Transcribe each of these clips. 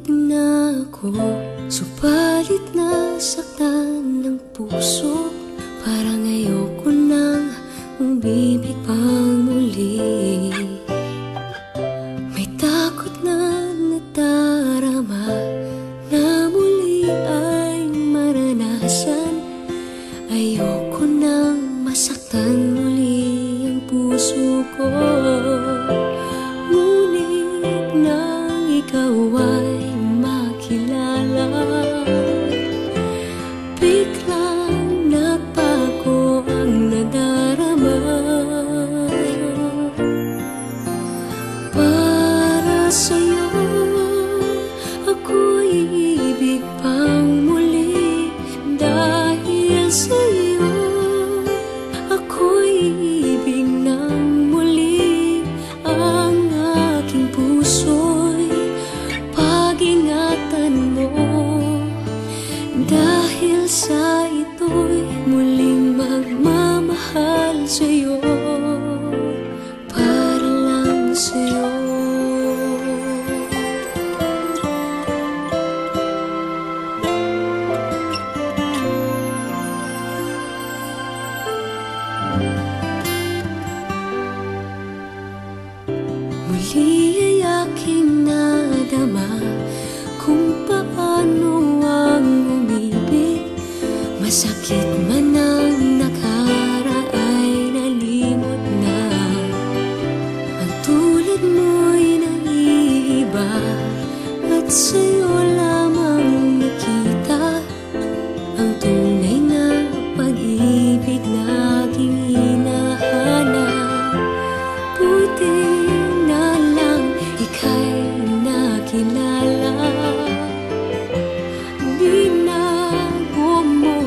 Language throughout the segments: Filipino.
umibig na ako, subalit nasaktan ng puso. Parang ayoko nang umibig pang muli. May takot na nadarama na muli ay maranasan. Ayoko nang masaktan muli ang puso ko. Ngunit nang ikaw ay makilala, biglang nagbago ang nadarama. Para sa'yo ako'y ibig pang muli. Dahil sa'yo ako'y ibig ng muli. Ang aking puso'y pag-ingatan mo. Dahil sa ito'y muling magmamahal sa'yo, para lang sa'yo. Muli ay aking nadama kung paano ang umibig. Masakit man ang nakaraay nalimot na. Ang tulad mo'y naiiba at sa'yo lamang nakita ang tunay na pag-ibig na aking hinahanap. Buti na lang ika'y nakilala. Binago mo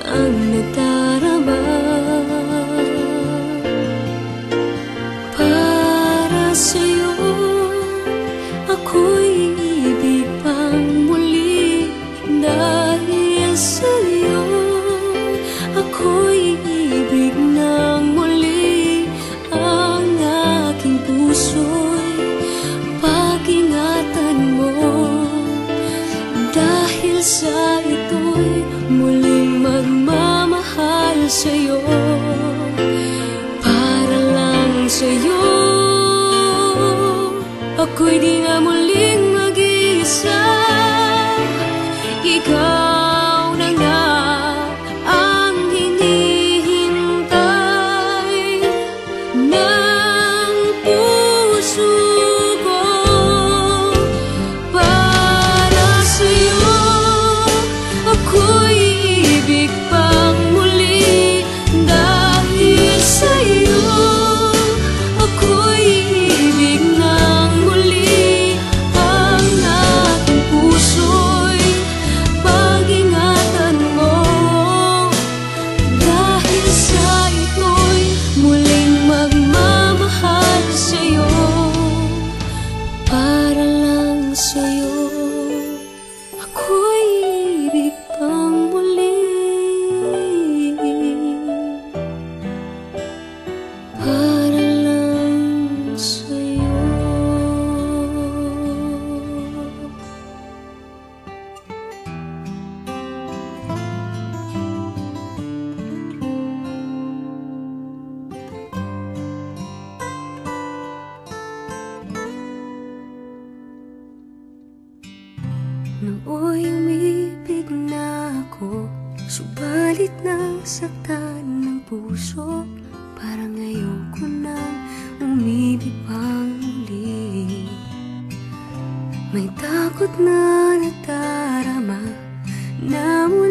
ang nadarama. Para sa'yo ako'y ibig pang muli. Dahil sa'yo ako'y ibig ng muli. Ang aking puso'y pag-ingatan mo. Dahil sa ito'y muling magmamahal sa'yo, para lang sa'yo. Ako'y di na muling mag-iisa. Ikaw na nga ang hinihintay ng puso ko. Para sa'yo ako'y ibig pang muli. Dahil sa'yo ako'y ibig ng muli. Ang aking puso'y pag-ingatan mo. Dahil sa ito'y muling magmamahal sa'yo, para lang sa'yo. Ako'y ibig pang muli. Para lang sa'yo. Nooy umibig na ako, subalit nasaktan ng puso. Parang ayoko nang umibig pang muli. May takot na nadarama na muli